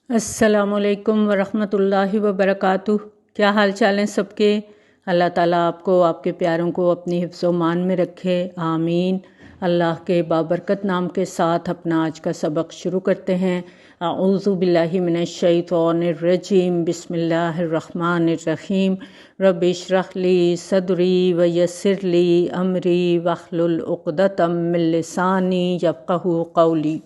السلام علیکم ورحمۃ اللہ وبرکاتہ۔ کیا حال چال ہیں سب کے؟ اللہ تعالیٰ آپ کو، آپ کے پیاروں کو اپنی حفظ و مان میں رکھے، آمین۔ اللہ کے بابرکت نام کے ساتھ اپنا آج کا سبق شروع کرتے ہیں۔ اعوذ باللہ من الشیطان الرجیم، بسم اللہ الرحمن الرحیم۔ رب اشرح لی صدری ویسر لی امری واحلل عقدۃ من لسانی یفقہوا قولی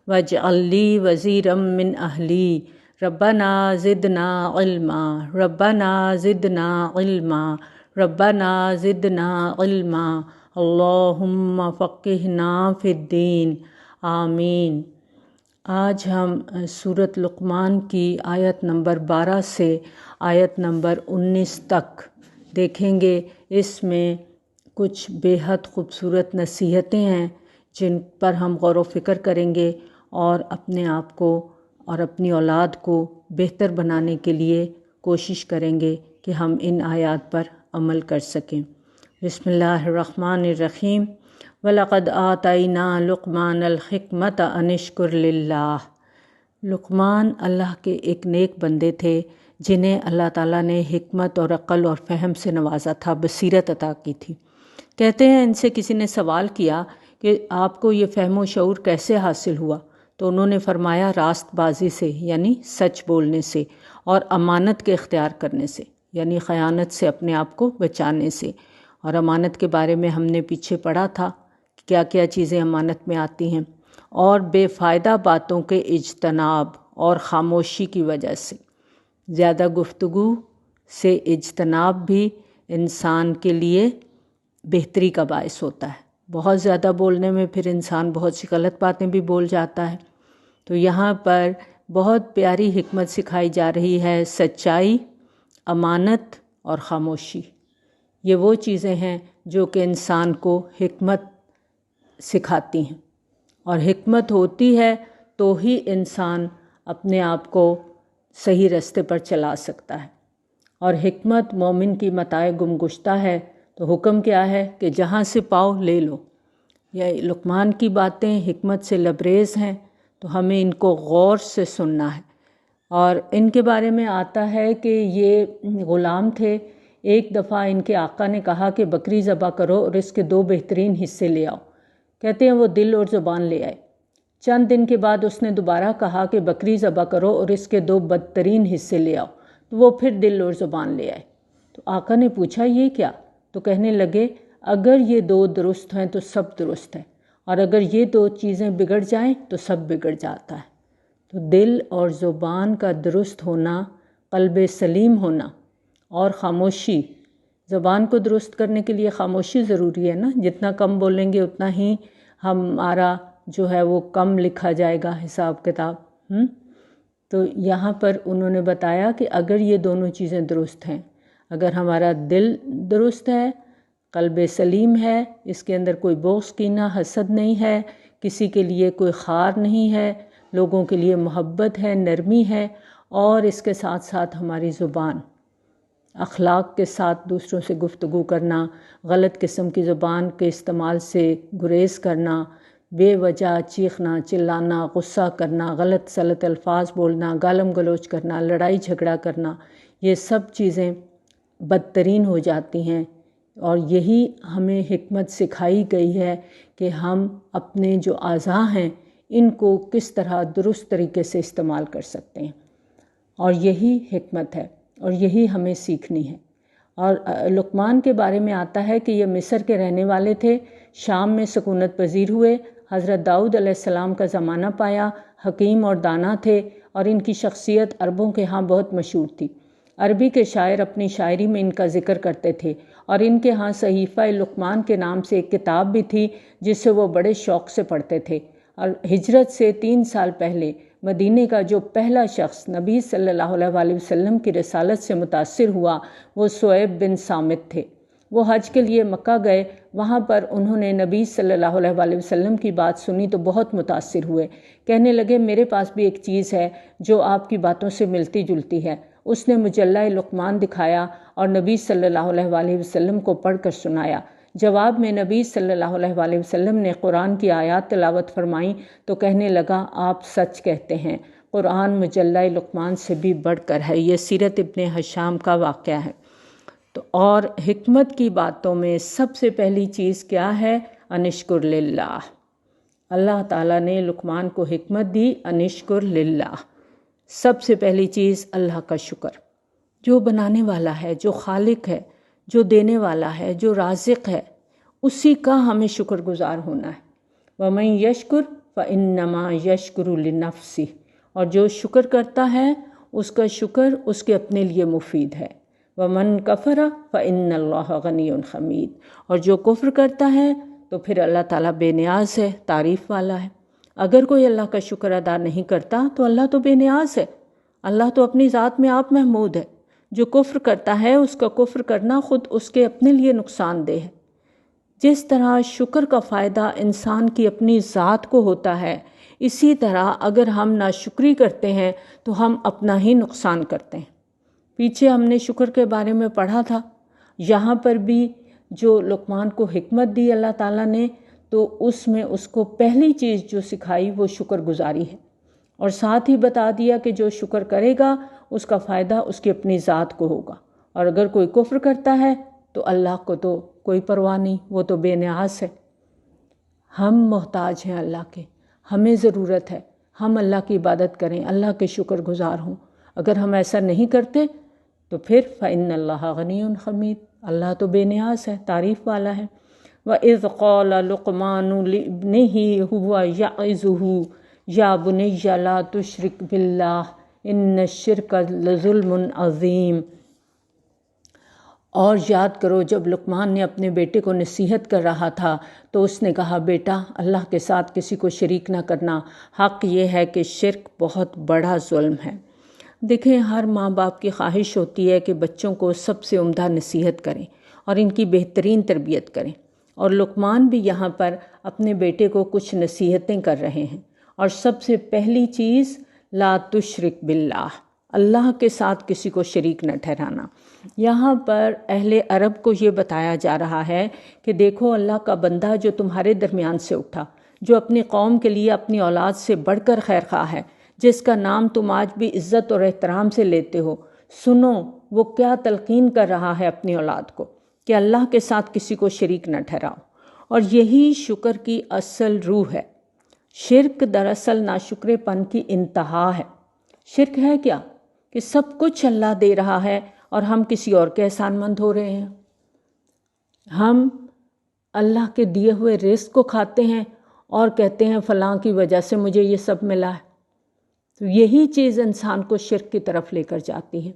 واجعل لی وزیرا من اہلی ربنا زدنا علما ربنا زدنا علما ربنا زدنا علما اللہم فقہنا فی الدین، آمین۔ آج ہم سورۃ لقمان کی آیت نمبر 12 سے آیت نمبر 19 تک دیکھیں گے۔ اس میں کچھ بے حد خوبصورت نصیحتیں ہیں جن پر ہم غور و فکر کریں گے اور اپنے آپ کو اور اپنی اولاد کو بہتر بنانے کے لیے کوشش کریں گے کہ ہم ان آیات پر عمل کر سکیں۔ بسم اللہ الرحمن الرحیم۔ وَلَقَدْ آتَيْنَا لُقْمَانَ الْحِكْمَةَ أَنِ اشْكُرْ لِلَّهِ۔ لقمان اللہ کے ایک نیک بندے تھے جنہیں اللہ تعالیٰ نے حکمت اور عقل اور فہم سے نوازا تھا، بصیرت عطا کی تھی۔ کہتے ہیں ان سے کسی نے سوال کیا کہ آپ کو یہ فہم و شعور کیسے حاصل ہوا؟ تو انہوں نے فرمایا راست بازی سے، یعنی سچ بولنے سے، اور امانت کے اختیار کرنے سے، یعنی خیانت سے اپنے آپ کو بچانے سے۔ اور امانت کے بارے میں ہم نے پیچھے پڑھا تھا کہ کیا کیا چیزیں امانت میں آتی ہیں، اور بے فائدہ باتوں کے اجتناب اور خاموشی کی وجہ سے۔ زیادہ گفتگو سے اجتناب بھی انسان کے لیے بہتری کا باعث ہوتا ہے۔ بہت زیادہ بولنے میں پھر انسان بہت سی غلط باتیں بھی بول جاتا ہے۔ تو یہاں پر بہت پیاری حکمت سکھائی جا رہی ہے، سچائی، امانت اور خاموشی۔ یہ وہ چیزیں ہیں جو کہ انسان کو حکمت سکھاتی ہیں، اور حکمت ہوتی ہے تو ہی انسان اپنے آپ کو صحیح راستے پر چلا سکتا ہے۔ اور حکمت مومن کی متاع گم گشتہ ہے۔ تو حکم کیا ہے کہ جہاں سے پاؤ لے لو۔ یہ لقمان کی باتیں حکمت سے لبریز ہیں، تو ہمیں ان کو غور سے سننا ہے۔ اور ان کے بارے میں آتا ہے کہ یہ غلام تھے۔ ایک دفعہ ان کے آقا نے کہا کہ بکری ذبح کرو اور اس کے 2 بہترین حصے لے آؤ۔ کہتے ہیں وہ دل اور زبان لے آئے۔ چند دن کے بعد اس نے دوبارہ کہا کہ بکری ذبح کرو اور اس کے 2 بدترین حصے لے آؤ، تو وہ پھر دل اور زبان لے آئے۔ تو آقا نے پوچھا یہ کیا؟ تو کہنے لگے اگر یہ 2 درست ہیں تو سب درست ہے، اور اگر یہ 2 چیزیں بگڑ جائیں تو سب بگڑ جاتا ہے۔ تو دل اور زبان کا درست ہونا، قلب سلیم ہونا، اور خاموشی۔ زبان کو درست کرنے کے لیے خاموشی ضروری ہے نا، جتنا کم بولیں گے اتنا ہی ہمارا جو ہے وہ کم لکھا جائے گا حساب کتاب۔ تو یہاں پر انہوں نے بتایا کہ اگر یہ دونوں چیزیں درست ہیں، اگر ہمارا دل درست ہے، قلب سلیم ہے، اس کے اندر کوئی بغض کینہ حسد نہیں ہے، کسی کے لیے کوئی خار نہیں ہے، لوگوں کے لیے محبت ہے، نرمی ہے، اور اس کے ساتھ ساتھ ہماری زبان اخلاق کے ساتھ دوسروں سے گفتگو کرنا، غلط قسم کی زبان کے استعمال سے گریز کرنا، بے وجہ چیخنا، چلانا، غصہ کرنا، غلط سلط الفاظ بولنا، گالم گلوچ کرنا، لڑائی جھگڑا کرنا، یہ سب چیزیں بدترین ہو جاتی ہیں۔ اور یہی ہمیں حکمت سکھائی گئی ہے کہ ہم اپنے جو اعضاء ہیں ان کو کس طرح درست طریقے سے استعمال کر سکتے ہیں، اور یہی حکمت ہے اور یہی ہمیں سیکھنی ہے۔ اور لقمان کے بارے میں آتا ہے کہ یہ مصر کے رہنے والے تھے، شام میں سکونت پذیر ہوئے، حضرت داؤد علیہ السلام کا زمانہ پایا، حکیم اور دانا تھے، اور ان کی شخصیت عربوں کے ہاں بہت مشہور تھی۔ عربی کے شاعر اپنی شاعری میں ان کا ذکر کرتے تھے، اور ان کے ہاں صحیفہ لقمان کے نام سے ایک کتاب بھی تھی جسے وہ بڑے شوق سے پڑھتے تھے۔ اور ہجرت سے 3 سال پہلے مدینے کا جو پہلا شخص نبی صلی اللہ علیہ وسلم کی رسالت سے متاثر ہوا وہ صہیب بن صامت تھے۔ وہ حج کے لیے مکہ گئے، وہاں پر انہوں نے نبی صلی اللہ علیہ وسلم کی بات سنی تو بہت متاثر ہوئے۔ کہنے لگے میرے پاس بھی ایک چیز ہے جو آپ کی باتوں سے ملتی جلتی ہے۔ اس نے مجلہ لقمان دکھایا اور نبی صلی اللہ علیہ وسلم کو پڑھ کر سنایا۔ جواب میں نبی صلی اللہ علیہ وسلم نے قرآن کی آیات تلاوت فرمائیں تو کہنے لگا آپ سچ کہتے ہیں، قرآن مجلہ لقمان سے بھی بڑھ کر ہے، یہ سیرت ابن ہشام کا واقعہ ہے۔ تو اور حکمت کی باتوں میں سب سے پہلی چیز کیا ہے؟ انشکر للہ۔ اللہ تعالیٰ نے لقمان کو حکمت دی، انشکر للہ، سب سے پہلی چیز اللہ کا شکر، جو بنانے والا ہے، جو خالق ہے، جو دینے والا ہے، جو رازق ہے، اسی کا ہمیں شکر گزار ہونا ہے۔ وَمَن يَشْكُرْ فَإِنَّمَا يَشْكُرُ لِنَفْسِهِ، اور جو شکر کرتا ہے اس کا شکر اس کے اپنے لیے مفید ہے۔ وَمَن كَفَرَ فَإِنَّ اللَّهَ غَنِيٌّ حَمِيدٌ، اور جو کفر کرتا ہے تو پھر اللہ تعالیٰ بے نیاز ہے، تعریف والا ہے۔ اگر کوئی اللہ کا شکر ادا نہیں کرتا تو اللہ تو بے نیاز ہے، اللہ تو اپنی ذات میں آپ محمود ہے۔ جو کفر کرتا ہے اس کا کفر کرنا خود اس کے اپنے لیے نقصان دہ ہے۔ جس طرح شکر کا فائدہ انسان کی اپنی ذات کو ہوتا ہے، اسی طرح اگر ہم ناشکری کرتے ہیں تو ہم اپنا ہی نقصان کرتے ہیں۔ پیچھے ہم نے شکر کے بارے میں پڑھا تھا، یہاں پر بھی جو لقمان کو حکمت دی اللہ تعالیٰ نے، تو اس میں اس کو پہلی چیز جو سکھائی وہ شکر گزاری ہے، اور ساتھ ہی بتا دیا کہ جو شکر کرے گا اس کا فائدہ اس کی اپنی ذات کو ہوگا، اور اگر کوئی کفر کرتا ہے تو اللہ کو تو کوئی پرواہ نہیں، وہ تو بے نیاز ہے۔ ہم محتاج ہیں اللہ کے، ہمیں ضرورت ہے ہم اللہ کی عبادت کریں، اللہ کے شکر گزار ہوں۔ اگر ہم ایسا نہیں کرتے تو پھر فَإِنَّ اللَّهَ غَنِيٌّ حَمِيدٌ، اللہ تو بے نیاز ہے، تعریف والا ہے۔ وَإِذْ قَالَ لُقْمَانُ لِابْنِهِ هُوَ يَعِظُهُ يَا بُنَيَّ لَا تُشْرِكْ بِاللَّهِ إِنَّ الشِّرْكَ لَظُلْمٌ عَظِيمٌ۔ اور یاد کرو جب لقمان نے اپنے بیٹے کو نصیحت کر رہا تھا تو اس نے کہا، بیٹا اللہ کے ساتھ کسی کو شریک نہ کرنا، حق یہ ہے کہ شرک بہت بڑا ظلم ہے۔ دیکھیں، ہر ماں باپ کی خواہش ہوتی ہے کہ بچوں کو سب سے عمدہ نصیحت کریں اور ان کی بہترین تربیت کریں، اور لقمان بھی یہاں پر اپنے بیٹے کو کچھ نصیحتیں کر رہے ہیں، اور سب سے پہلی چیز لا تشرک باللہ، اللہ کے ساتھ کسی کو شریک نہ ٹھہرانا۔ یہاں پر اہل عرب کو یہ بتایا جا رہا ہے کہ دیکھو اللہ کا بندہ جو تمہارے درمیان سے اٹھا، جو اپنی قوم کے لیے اپنی اولاد سے بڑھ کر خیر خواہ ہے، جس کا نام تم آج بھی عزت اور احترام سے لیتے ہو، سنو وہ کیا تلقین کر رہا ہے اپنی اولاد کو کہ اللہ کے ساتھ کسی کو شریک نہ ٹھہراؤ۔ اور یہی شکر کی اصل روح ہے۔ شرک دراصل ناشکرے پن کی انتہا ہے۔ شرک ہے کیا؟ کہ سب کچھ اللہ دے رہا ہے اور ہم کسی اور کے احسان مند ہو رہے ہیں۔ ہم اللہ کے دیے ہوئے رزق کو کھاتے ہیں اور کہتے ہیں فلاں کی وجہ سے مجھے یہ سب ملا ہے۔ تو یہی چیز انسان کو شرک کی طرف لے کر جاتی ہے۔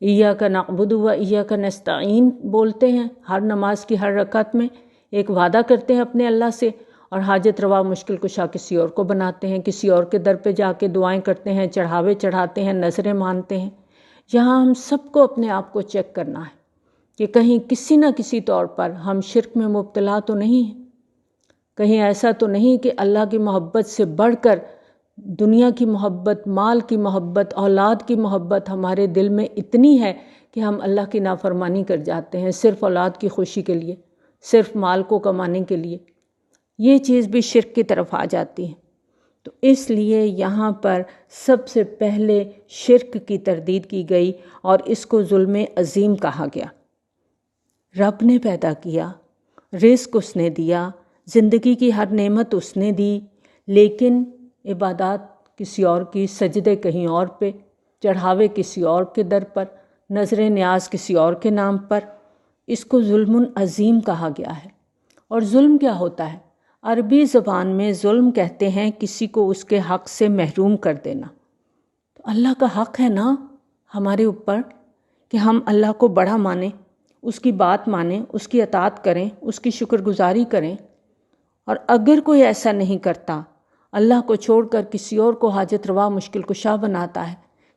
ایاک نعبد و ایاک نستعین بولتے ہیں ہر نماز کی ہر رکعت میں، ایک وعدہ کرتے ہیں اپنے اللہ سے، اور حاجت روا مشکل کشا کسی اور کو بناتے ہیں، کسی اور کے در پہ جا کے دعائیں کرتے ہیں، چڑھاوے چڑھاتے ہیں، نذریں مانتے ہیں۔ یہاں ہم سب کو اپنے آپ کو چیک کرنا ہے کہ کہیں کسی نہ کسی طور پر ہم شرک میں مبتلا تو نہیں ہیں، کہیں ایسا تو نہیں کہ اللہ کی محبت سے بڑھ کر دنیا کی محبت، مال کی محبت، اولاد کی محبت ہمارے دل میں اتنی ہے کہ ہم اللہ کی نافرمانی کر جاتے ہیں صرف اولاد کی خوشی کے لیے، صرف مال کو کمانے کے لیے۔ یہ چیز بھی شرک کی طرف آ جاتی ہے۔ تو اس لیے یہاں پر سب سے پہلے شرک کی تردید کی گئی اور اس کو ظلم عظیم کہا گیا۔ رب نے پیدا کیا، رزق اس نے دیا، زندگی کی ہر نعمت اس نے دی، لیکن عبادات کسی اور کی، سجدے کہیں اور پہ، چڑھاوے کسی اور کے در پر، نظر نیاز کسی اور کے نام پر، اس کو ظلم عظیم کہا گیا ہے۔ اور ظلم کیا ہوتا ہے؟ عربی زبان میں ظلم کہتے ہیں کسی کو اس کے حق سے محروم کر دینا۔ تو اللہ کا حق ہے نا ہمارے اوپر کہ ہم اللہ کو بڑا مانیں، اس کی بات مانیں، اس کی اطاعت کریں، اس کی شکر گزاری کریں۔ اور اگر کوئی ایسا نہیں کرتا، اللہ کو چھوڑ کر کسی اور کو حاجت روا مشکل کشا بناتا ہے،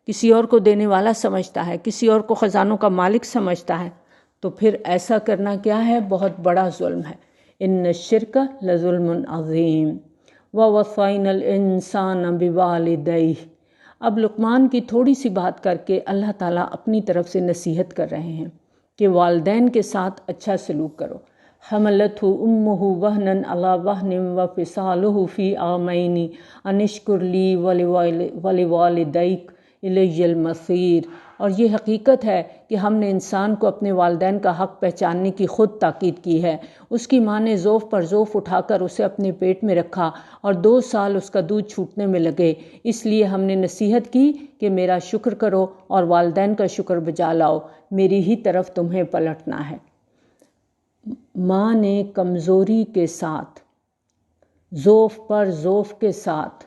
کسی اور کو دینے والا سمجھتا ہے، کسی اور کو خزانوں کا مالک سمجھتا ہے، تو پھر ایسا کرنا کیا ہے؟ بہت بڑا ظلم ہے۔ ان الشرک لظلم عظیم ووصینا الانسان بوالدیہ۔ اب لقمان کی تھوڑی سی بات کر کے اللہ تعالیٰ اپنی طرف سے نصیحت کر رہے ہیں کہ والدین کے ساتھ اچھا سلوک کرو، حملته أمه وهنا على وهن وفصاله في عامين أن اشكر لي ولوالديك إلي المصير۔ اور یہ حقیقت ہے کہ ہم نے انسان کو اپنے والدین کا حق پہچاننے کی خود تاکید کی ہے۔ اس کی ماں نے ضعف پر ضعف اٹھا کر اسے اپنے پیٹ میں رکھا اور 2 سال اس کا دودھ چھوٹنے میں لگے، اس لیے ہم نے نصیحت کی کہ میرا شکر کرو اور والدین کا شکر بجا لاؤ، میری ہی طرف تمہیں پلٹنا ہے۔ ماں نے کمزوری کے ساتھ، ضعف پر ضعف کے ساتھ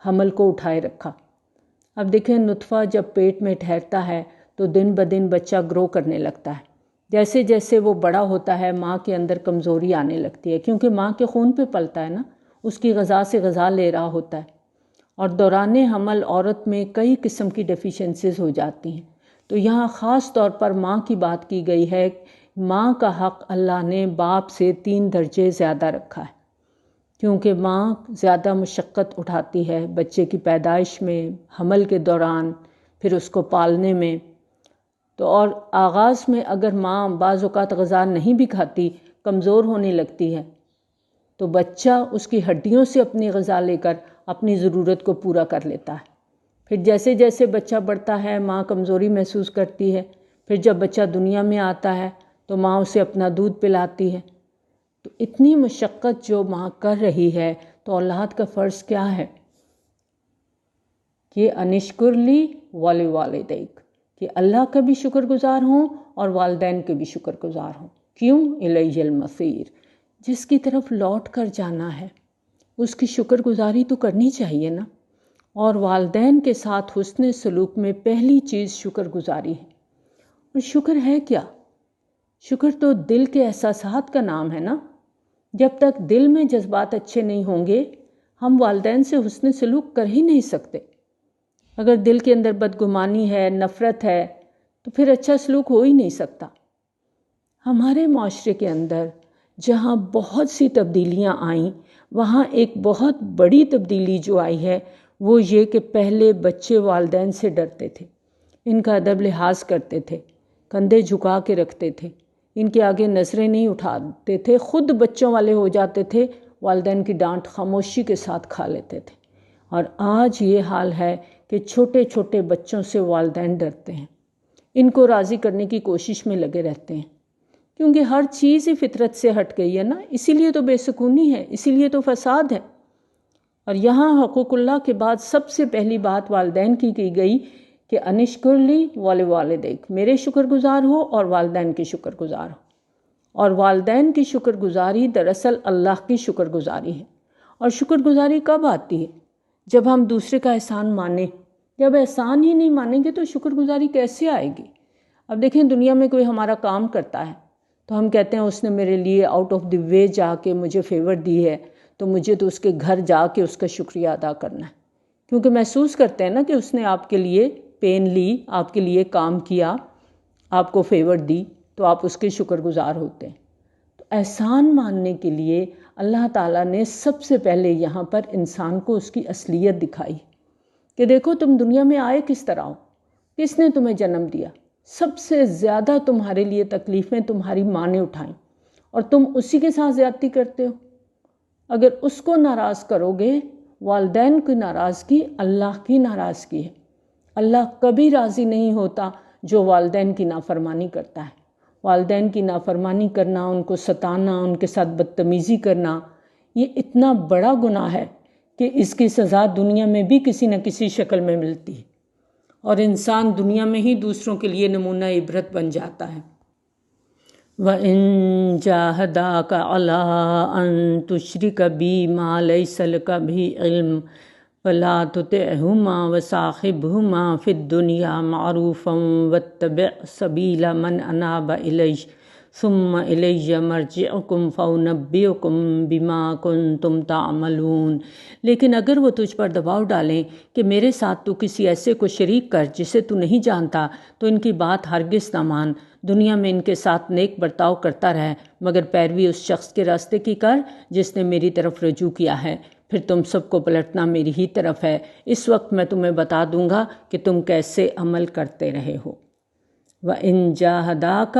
حمل کو اٹھائے رکھا۔ اب دیکھیں نطفہ جب پیٹ میں ٹھہرتا ہے تو دن بدن بچہ گرو کرنے لگتا ہے۔ جیسے جیسے وہ بڑا ہوتا ہے ماں کے اندر کمزوری آنے لگتی ہے، کیونکہ ماں کے خون پہ پلتا ہے نا، اس کی غذا سے غذا لے رہا ہوتا ہے، اور دوران حمل عورت میں کئی قسم کی ڈیفیشنسیز ہو جاتی ہیں۔ تو یہاں خاص طور پر ماں کی بات کی گئی ہے۔ ماں کا حق اللہ نے باپ سے 3 درجے زیادہ رکھا ہے، کیونکہ ماں زیادہ مشقت اٹھاتی ہے بچے کی پیدائش میں، حمل کے دوران، پھر اس کو پالنے میں۔ تو اور آغاز میں اگر ماں بعض اوقات غذا نہیں بھی کھاتی، کمزور ہونے لگتی ہے، تو بچہ اس کی ہڈیوں سے اپنی غذا لے کر اپنی ضرورت کو پورا کر لیتا ہے۔ پھر جیسے جیسے بچہ بڑھتا ہے ماں کمزوری محسوس کرتی ہے، پھر جب بچہ دنیا میں آتا ہے تو ماں اسے اپنا دودھ پلاتی ہے۔ تو اتنی مشقت جو ماں کر رہی ہے، تو اولاد کا فرض کیا ہے کہ انشکر لی ولوالدیک، کہ اللہ کا بھی شکر گزار ہوں اور والدین کے بھی شکر گزار ہوں۔ کیوں؟ الیہ المصیر، جس کی طرف لوٹ کر جانا ہے اس کی شکر گزاری تو کرنی چاہیے نا۔ اور والدین کے ساتھ حسن سلوک میں پہلی چیز شکر گزاری ہے۔ اور شکر ہے کیا؟ شکر تو دل کے احساسات کا نام ہے نا۔ جب تک دل میں جذبات اچھے نہیں ہوں گے ہم والدین سے حسن سلوک کر ہی نہیں سکتے۔ اگر دل کے اندر بدگمانی ہے، نفرت ہے، تو پھر اچھا سلوک ہو ہی نہیں سکتا۔ ہمارے معاشرے کے اندر جہاں بہت سی تبدیلیاں آئیں، وہاں ایک بہت بڑی تبدیلی جو آئی ہے وہ یہ کہ پہلے بچے والدین سے ڈرتے تھے، ان کا ادب لحاظ کرتے تھے، کندھے جھکا کے رکھتے تھے، ان کے آگے نظریں نہیں اٹھاتے تھے، خود بچوں والے ہو جاتے تھے، والدین کی ڈانٹ خاموشی کے ساتھ کھا لیتے تھے۔ اور آج یہ حال ہے کہ چھوٹے چھوٹے بچوں سے والدین ڈرتے ہیں، ان کو راضی کرنے کی کوشش میں لگے رہتے ہیں، کیونکہ ہر چیز ہی فطرت سے ہٹ گئی ہے نا، اسی لیے تو بے سکونی ہے، اسی لیے تو فساد ہے۔ اور یہاں حقوق اللہ کے بعد سب سے پہلی بات والدین کی گئی کہ انشکر لی ولوالدیک، میرے شکر گزار ہو اور والدین کی شکر گزار ہو۔ اور والدین کی شکر گزاری دراصل اللہ کی شکر گزاری ہے۔ اور شکر گزاری کب آتی ہے؟ جب ہم دوسرے کا احسان مانیں۔ جب احسان ہی نہیں مانیں گے تو شکر گزاری کیسے آئے گی؟ اب دیکھیں دنیا میں کوئی ہمارا کام کرتا ہے تو ہم کہتے ہیں اس نے میرے لیے آؤٹ آف دی وے جا کے مجھے فیور دی ہے، تو مجھے تو اس کے گھر جا کے اس کا شکریہ ادا کرنا ہے، کیونکہ محسوس کرتے ہیں نا کہ اس نے آپ کے لیے پین لی، آپ کے لیے کام کیا، آپ کو فیور دی، تو آپ اس کے شکر گزار ہوتے ہیں۔ تو احسان ماننے کے لیے اللہ تعالیٰ نے سب سے پہلے یہاں پر انسان کو اس کی اصلیت دکھائی کہ دیکھو تم دنیا میں آئے کس طرح ہو، کس نے تمہیں جنم دیا، سب سے زیادہ تمہارے لیے تکلیفیں تمہاری ماں نے اٹھائیں، اور تم اسی کے ساتھ زیادتی کرتے ہو۔ اگر اس کو ناراض کرو گے، والدین کی ناراضگی اللہ کی ناراضگی ہے۔ اللہ کبھی راضی نہیں ہوتا جو والدین کی نافرمانی کرتا ہے۔ والدین کی نافرمانی کرنا، ان کو ستانا، ان کے ساتھ بدتمیزی کرنا، یہ اتنا بڑا گناہ ہے کہ اس کی سزا دنیا میں بھی کسی نہ کسی شکل میں ملتی ہے، اور انسان دنیا میں ہی دوسروں کے لیے نمونہ عبرت بن جاتا ہے۔ وَإِن جَاهَدَاكَ عَلَىٰ أَن تُشْرِكَ بِي مَا لَيْسَ لَكَ بِهِ عِلْمٌ فَلَا تُطِعْهُمَا وَصَاحِبْهُمَا فِي الدُّنْيَا مَعْرُوفًا وَاتَّبِعْ سَبِيلَ مَنْ أَنَابَ إِلَيَّ ثُمَّ إِلَيَّ مَرْجِعُكُمْ فَأُنَبِّئُكُمْ بِمَا كُنْتُمْ تَعْمَلُونَ۔ لیکن اگر وہ تجھ پر دباؤ ڈالیں کہ میرے ساتھ تو کسی ایسے کو شریک کر جسے تو نہیں جانتا، تو ان کی بات ہرگز نہ مان، دنیا میں ان کے ساتھ نیک برتاؤ کرتا رہ، مگر پیروی اس شخص کے راستے کی کر جس نے میری طرف رجوع کیا ہے، پھر تم سب کو پلٹنا میری ہی طرف ہے، اس وقت میں تمہیں بتا دوں گا کہ تم کیسے عمل کرتے رہے ہو۔ وَإِن جَاهَدَاكَ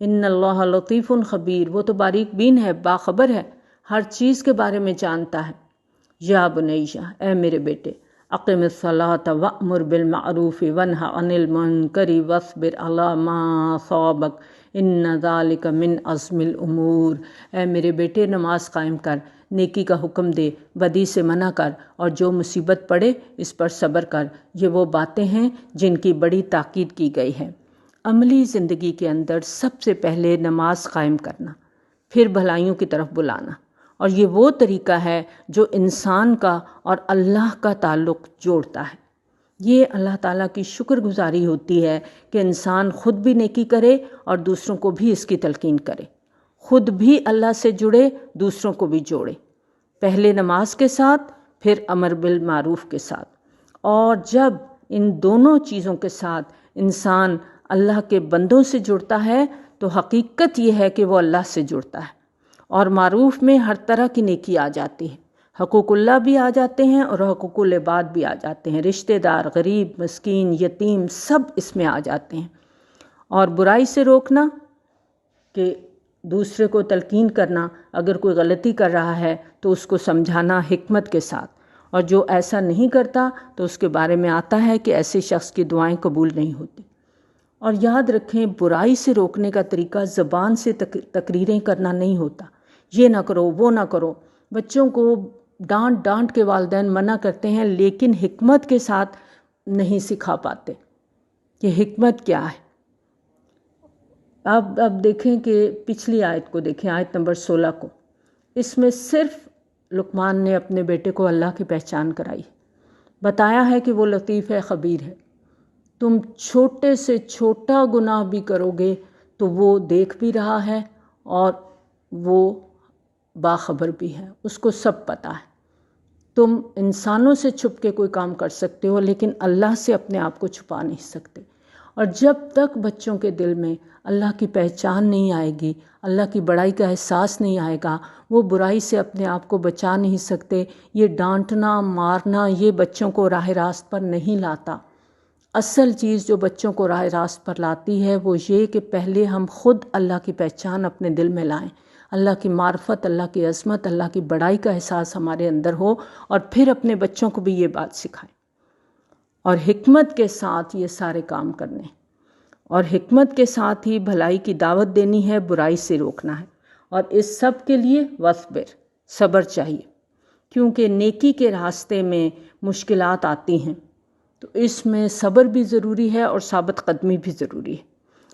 ان اللہ لطیف خبیر، وہ تو باریک بین ہے، باخبر ہے، ہر چیز کے بارے میں جانتا ہے۔ یا بنیہ، اے میرے بیٹے، اقم الصلاۃ وامر بالمعروف ونہ عن المنکر واصبر علی ما اصابک ان ذلک من عزم الامور۔ اے میرے بیٹے، نماز قائم کر، نیکی کا حکم دے، بدی سے منع کر، اور جو مصیبت پڑے اس پر صبر کر، یہ وہ باتیں ہیں جن کی بڑی تاکید کی گئی ہے۔ عملی زندگی کے اندر سب سے پہلے نماز قائم کرنا، پھر بھلائیوں کی طرف بلانا، اور یہ وہ طریقہ ہے جو انسان کا اور اللہ کا تعلق جوڑتا ہے۔ یہ اللہ تعالیٰ کی شکر گزاری ہوتی ہے کہ انسان خود بھی نیکی کرے اور دوسروں کو بھی اس کی تلقین کرے، خود بھی اللہ سے جڑے، دوسروں کو بھی جوڑے، پہلے نماز کے ساتھ، پھر امر بالمعروف کے ساتھ۔ اور جب ان دونوں چیزوں کے ساتھ انسان اللہ کے بندوں سے جڑتا ہے تو حقیقت یہ ہے کہ وہ اللہ سے جڑتا ہے، اور معروف میں ہر طرح کی نیکی آ جاتی ہے، حقوق اللہ بھی آ جاتے ہیں اور حقوق العباد بھی آ جاتے ہیں، رشتہ دار، غریب، مسکین، یتیم، سب اس میں آ جاتے ہیں۔ اور برائی سے روکنا کہ دوسرے کو تلقین کرنا، اگر کوئی غلطی کر رہا ہے تو اس کو سمجھانا حکمت کے ساتھ، اور جو ایسا نہیں کرتا تو اس کے بارے میں آتا ہے کہ ایسے شخص کی دعائیں قبول نہیں ہوتی۔ اور یاد رکھیں، برائی سے روکنے کا طریقہ زبان سے تقریریں کرنا نہیں ہوتا، یہ نہ کرو، وہ نہ کرو۔ بچوں کو ڈانٹ ڈانٹ کے والدین منع کرتے ہیں، لیکن حکمت کے ساتھ نہیں سکھا پاتے کہ حکمت کیا ہے۔ اب دیکھیں کہ پچھلی آیت کو دیکھیں، آیت نمبر 16 کو، اس میں صرف لقمان نے اپنے بیٹے کو اللہ کی پہچان کرائی، بتایا ہے کہ وہ لطیف ہے، خبیر ہے۔ تم چھوٹے سے چھوٹا گناہ بھی کرو گے تو وہ دیکھ بھی رہا ہے اور وہ باخبر بھی ہے، اس کو سب پتہ ہے۔ تم انسانوں سے چھپ کے کوئی کام کر سکتے ہو، لیکن اللہ سے اپنے آپ کو چھپا نہیں سکتے۔ اور جب تک بچوں کے دل میں اللہ کی پہچان نہیں آئے گی، اللہ کی بڑائی کا احساس نہیں آئے گا، وہ برائی سے اپنے آپ کو بچا نہیں سکتے۔ یہ ڈانٹنا، مارنا، یہ بچوں کو راہ راست پر نہیں لاتا۔ اصل چیز جو بچوں کو راہ راست پر لاتی ہے وہ یہ کہ پہلے ہم خود اللہ کی پہچان اپنے دل میں لائیں، اللہ کی معرفت، اللہ کی عظمت، اللہ کی بڑائی کا احساس ہمارے اندر ہو، اور پھر اپنے بچوں کو بھی یہ بات سکھائیں، اور حکمت کے ساتھ یہ سارے کام کرنے، اور حکمت کے ساتھ ہی بھلائی کی دعوت دینی ہے، برائی سے روکنا ہے۔ اور اس سب کے لیے وصبر، صبر چاہیے، کیونکہ نیکی کے راستے میں مشکلات آتی ہیں، تو اس میں صبر بھی ضروری ہے اور ثابت قدمی بھی ضروری ہے۔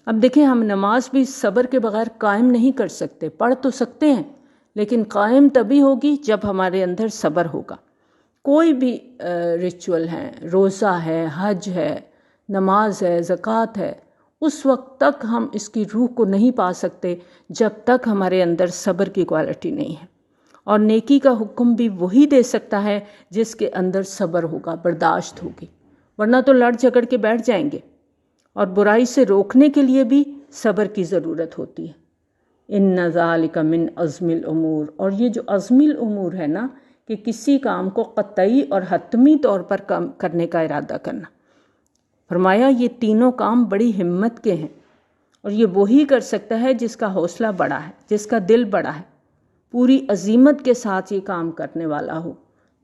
اب دیکھیں، ہم نماز بھی صبر کے بغیر قائم نہیں کر سکتے، پڑھ تو سکتے ہیں لیکن قائم تبھی ہوگی جب ہمارے اندر صبر ہوگا۔ کوئی بھی ریچول ہے، روزہ ہے، حج ہے، نماز ہے، زکوٰۃ ہے، اس وقت تک ہم اس کی روح کو نہیں پا سکتے جب تک ہمارے اندر صبر کی کوالٹی نہیں ہے۔ اور نیکی کا حکم بھی وہی دے سکتا ہے جس کے اندر صبر ہوگا، برداشت ہوگی، ورنہ تو لڑ جھگڑ کے بیٹھ جائیں گے۔ اور برائی سے روکنے کے لیے بھی صبر کی ضرورت ہوتی ہے۔ ان ذالک من عزم الامور، اور یہ جو عزم الامور ہے نا، کہ کسی کام کو قطعی اور حتمی طور پر کرنے کا ارادہ کرنا، فرمایا یہ تینوں کام بڑی ہمت کے ہیں، اور یہ وہی کر سکتا ہے جس کا حوصلہ بڑا ہے، جس کا دل بڑا ہے، پوری عزیمت کے ساتھ یہ کام کرنے والا ہو،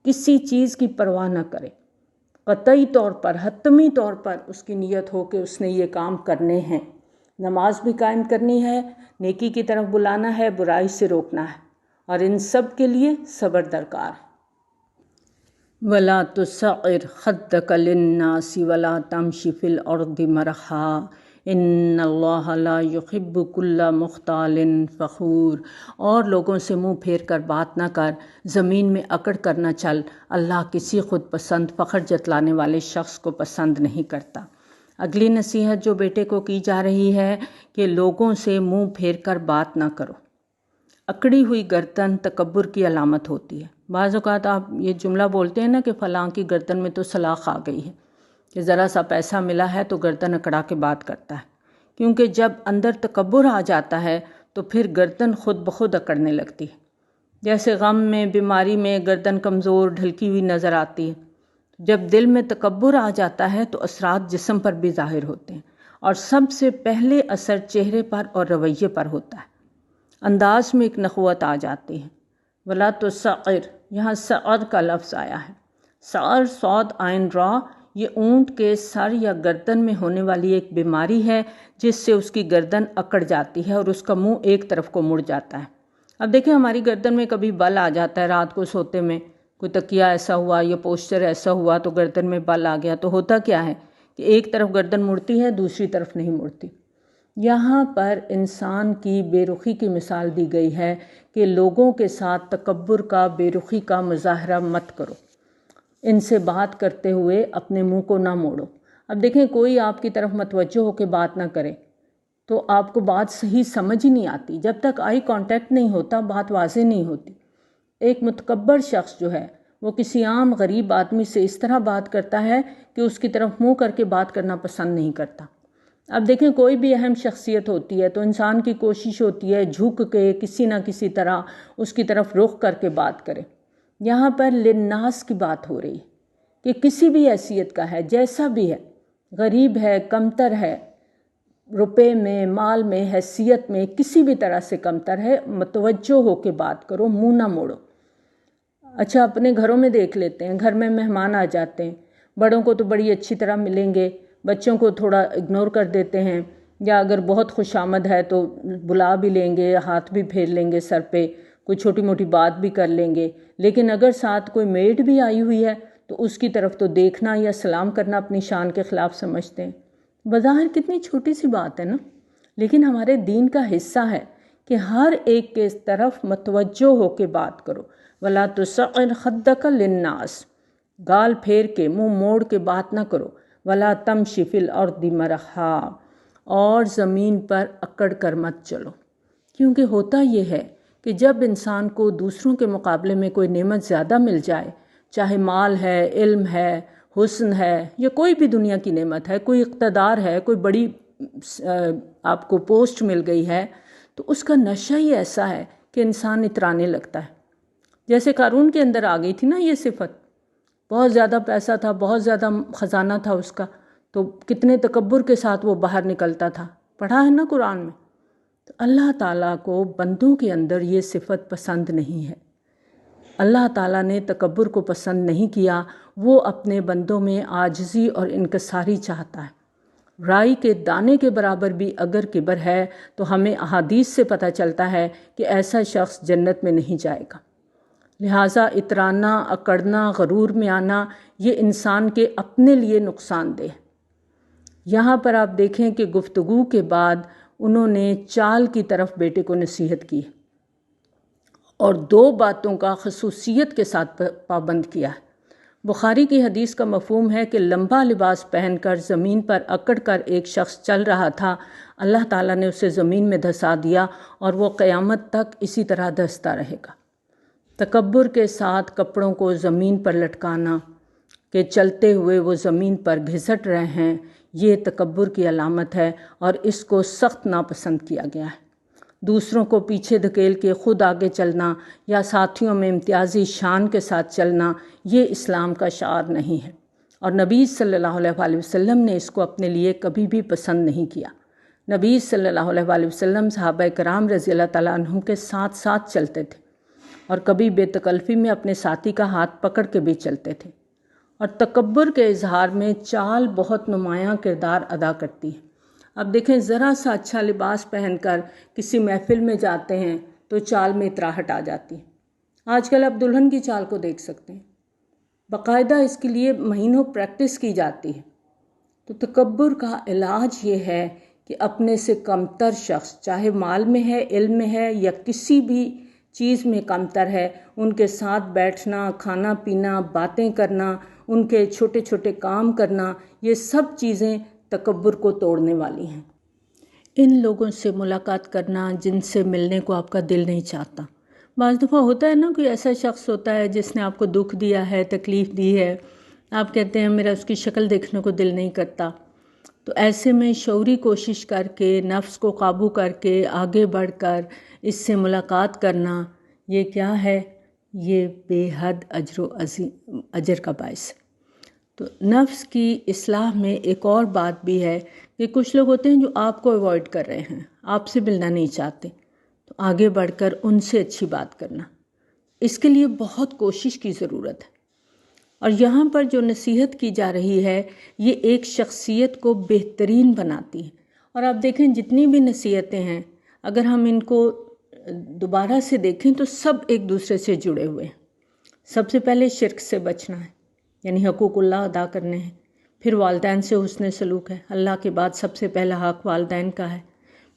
کسی چیز کی پرواہ نہ کرے، قطعی طور پر، حتمی طور پر اس کی نیت ہو کہ اس نے یہ کام کرنے ہیں۔ نماز بھی قائم کرنی ہے، نیکی کی طرف بلانا ہے، برائی سے روکنا ہے، اور ان سب کے لیے صبر درکار ہے۔ وَلَا تُسَعِّرْ خَدَّكَ لِلنَّاسِ وَلَا تَمْشِ فِي الْأَرْضِ مَرَحًا إِنَّ اللَّهَ لَا يُحِبُّ كُلَّ مُخْتَالٍ فَخُورٍ، اور لوگوں سے منہ پھیر کر بات نہ کر، زمین میں اکڑ کر نہ چل، اللہ کسی خود پسند فخر جتلانے والے شخص کو پسند نہیں کرتا۔ اگلی نصیحت جو بیٹے کو کی جا رہی ہے کہ لوگوں سے منہ پھیر کر بات نہ کرو۔ اکڑی ہوئی گردن تکبر کی علامت ہوتی ہے۔ بعض اوقات آپ یہ جملہ بولتے ہیں نا کہ فلاں کی گردن میں تو سلاخ آ گئی ہے، کہ ذرا سا پیسہ ملا ہے تو گردن اکڑا کے بات کرتا ہے، کیونکہ جب اندر تکبر آ جاتا ہے تو پھر گردن خود بخود اکڑنے لگتی ہے۔ جیسے غم میں، بیماری میں گردن کمزور ڈھلکی ہوئی نظر آتی ہے، جب دل میں تکبر آ جاتا ہے تو اثرات جسم پر بھی ظاہر ہوتے ہیں، اور سب سے پہلے اثر چہرے پر اور رویے پر ہوتا ہے۔ انداز میں ایک نخوت آ جاتی ہے۔ ولا تصعر، یہاں سعر کا لفظ آیا ہے۔ سعر صاد عین را، یہ اونٹ کے سر یا گردن میں ہونے والی ایک بیماری ہے جس سے اس کی گردن اکڑ جاتی ہے اور اس کا منہ ایک طرف کو مڑ جاتا ہے۔ اب دیکھیں ہماری گردن میں کبھی بل آ جاتا ہے، رات کو سوتے میں کوئی تکیہ ایسا ہوا یا پوسچر ایسا ہوا تو گردن میں بل آ گیا، تو ہوتا کیا ہے کہ ایک طرف گردن مڑتی ہے، دوسری طرف نہیں مڑتی۔ یہاں پر انسان کی بے رخی کی مثال دی گئی ہے کہ لوگوں کے ساتھ تکبر کا، بے رخی کا مظاہرہ مت کرو، ان سے بات کرتے ہوئے اپنے منہ کو نہ موڑو۔ اب دیکھیں کوئی آپ کی طرف متوجہ ہو کے بات نہ کرے تو آپ کو بات صحیح سمجھ ہی نہیں آتی، جب تک آئی کانٹیکٹ نہیں ہوتا بات واضح نہیں ہوتی۔ ایک متکبر شخص جو ہے وہ کسی عام غریب آدمی سے اس طرح بات کرتا ہے کہ اس کی طرف منہ کر کے بات کرنا پسند نہیں کرتا۔ اب دیکھیں کوئی بھی اہم شخصیت ہوتی ہے تو انسان کی کوشش ہوتی ہے جھک کے کسی نہ کسی طرح اس کی طرف رخ کر کے بات کرے۔ یہاں پر للناس کی بات ہو رہی ہے کہ کسی بھی حیثیت کا ہے، جیسا بھی ہے، غریب ہے، کمتر ہے، روپے میں، مال میں، حیثیت میں، کسی بھی طرح سے کمتر ہے، متوجہ ہو کے بات کرو، منہ نہ موڑو۔ اچھا اپنے گھروں میں دیکھ لیتے ہیں، گھر میں مہمان آ جاتے ہیں، بڑوں کو تو بڑی اچھی طرح ملیں گے، بچوں کو تھوڑا اگنور کر دیتے ہیں، یا اگر بہت خوش آمد ہے تو بلا بھی لیں گے، ہاتھ بھی پھیر لیں گے سر پہ، کوئی چھوٹی موٹی بات بھی کر لیں گے۔ لیکن اگر ساتھ کوئی میڈ بھی آئی ہوئی ہے تو اس کی طرف تو دیکھنا یا سلام کرنا اپنی شان کے خلاف سمجھتے ہیں۔ بظاہر کتنی چھوٹی سی بات ہے نا، لیکن ہمارے دین کا حصہ ہے کہ ہر ایک کے طرف متوجہ ہو کے بات کرو۔ وَلَا تُصَعِّرْ خَدَّكَ لِلنَّاسِ، گال پھیر کے، منہ موڑ کے بات نہ کرو۔ وَلَا تَمْشِ فِي الْأَرْضِ مَرَحًا، اور زمین پر اکڑ کر مت چلو، کیونکہ ہوتا یہ ہے کہ جب انسان کو دوسروں کے مقابلے میں کوئی نعمت زیادہ مل جائے، چاہے مال ہے، علم ہے، حسن ہے، یا کوئی بھی دنیا کی نعمت ہے، کوئی اقتدار ہے، کوئی بڑی آپ کو پوسٹ مل گئی ہے، تو اس کا نشہ ہی ایسا ہے کہ انسان اترانے لگتا ہے۔ جیسے قارون کے اندر آ گئی تھی نا یہ صفت، بہت زیادہ پیسہ تھا، بہت زیادہ خزانہ تھا اس کا، تو کتنے تکبر کے ساتھ وہ باہر نکلتا تھا، پڑھا ہے نا قرآن میں۔ تو اللہ تعالیٰ کو بندوں کے اندر یہ صفت پسند نہیں ہے۔ اللہ تعالیٰ نے تکبر کو پسند نہیں کیا، وہ اپنے بندوں میں عاجزی اور انکساری چاہتا ہے۔ رائی کے دانے کے برابر بھی اگر کبر ہے تو ہمیں احادیث سے پتہ چلتا ہے کہ ایسا شخص جنت میں نہیں جائے گا۔ لہٰذا اترانا، اکڑنا، غرور میں آنا یہ انسان کے اپنے لیے نقصان دہ ہے۔ یہاں پر آپ دیکھیں کہ گفتگو کے بعد انہوں نے چال کی طرف بیٹے کو نصیحت کی اور 2 باتوں کا خصوصیت کے ساتھ پابند کیا ہے۔ بخاری کی حدیث کا مفہوم ہے کہ لمبا لباس پہن کر زمین پر اکڑ کر ایک شخص چل رہا تھا، اللہ تعالیٰ نے اسے زمین میں دھسا دیا اور وہ قیامت تک اسی طرح دھستا رہے گا۔ تکبر کے ساتھ کپڑوں کو زمین پر لٹکانا کہ چلتے ہوئے وہ زمین پر گھسٹ رہے ہیں، یہ تکبر کی علامت ہے اور اس کو سخت ناپسند کیا گیا ہے۔ دوسروں کو پیچھے دھکیل کے خود آگے چلنا یا ساتھیوں میں امتیازی شان کے ساتھ چلنا یہ اسلام کا شعار نہیں ہے، اور نبی صلی اللہ علیہ وآلہ وسلم نے اس کو اپنے لیے کبھی بھی پسند نہیں کیا۔ نبی صلی اللہ علیہ وآلہ وسلم صحابہ کرام رضی اللہ تعالیٰ عنہم کے ساتھ ساتھ چلتے تھے، اور کبھی بے تکلفی میں اپنے ساتھی کا ہاتھ پکڑ کے بھی چلتے تھے۔ اور تکبر کے اظہار میں چال بہت نمایاں کردار ادا کرتی ہے۔ اب دیکھیں ذرا سا اچھا لباس پہن کر کسی محفل میں جاتے ہیں تو چال میں اتراہٹ آ جاتی ہے۔ آج کل آپ دلہن کی چال کو دیکھ سکتے ہیں، باقاعدہ اس کے لیے مہینوں پریکٹس کی جاتی ہے۔ تو تکبر کا علاج یہ ہے کہ اپنے سے کمتر شخص، چاہے مال میں ہے، علم میں ہے، یا کسی بھی چیز میں کمتر ہے، ان کے ساتھ بیٹھنا، کھانا پینا، باتیں کرنا، ان کے چھوٹے چھوٹے کام کرنا، یہ سب چیزیں تکبر کو توڑنے والی ہیں۔ ان لوگوں سے ملاقات کرنا جن سے ملنے کو آپ کا دل نہیں چاہتا۔ بعض دفعہ ہوتا ہے نا، کوئی ایسا شخص ہوتا ہے جس نے آپ کو دکھ دیا ہے، تکلیف دی ہے، آپ کہتے ہیں میرا اس کی شکل دیکھنے کو دل نہیں کرتا، تو ایسے میں شعوری کوشش کر کے، نفس کو قابو کر کے آگے بڑھ کر اس سے ملاقات کرنا، یہ کیا ہے؟ یہ بے حد اجر کا باعث ہے۔ تو نفس کی اصلاح میں ایک اور بات بھی ہے کہ کچھ لوگ ہوتے ہیں جو آپ کو ایوائڈ کر رہے ہیں، آپ سے ملنا نہیں چاہتے، تو آگے بڑھ کر ان سے اچھی بات کرنا، اس کے لیے بہت کوشش کی ضرورت ہے۔ اور یہاں پر جو نصیحت کی جا رہی ہے یہ ایک شخصیت کو بہترین بناتی ہے۔ اور آپ دیکھیں جتنی بھی نصیحتیں ہیں اگر ہم ان کو دوبارہ سے دیکھیں تو سب ایک دوسرے سے جڑے ہوئے ہیں۔ سب سے پہلے شرک سے بچنا ہے، یعنی حقوق اللہ ادا کرنے ہیں، پھر والدین سے حسن سلوک ہے، اللہ کے بعد سب سے پہلا حق والدین کا ہے،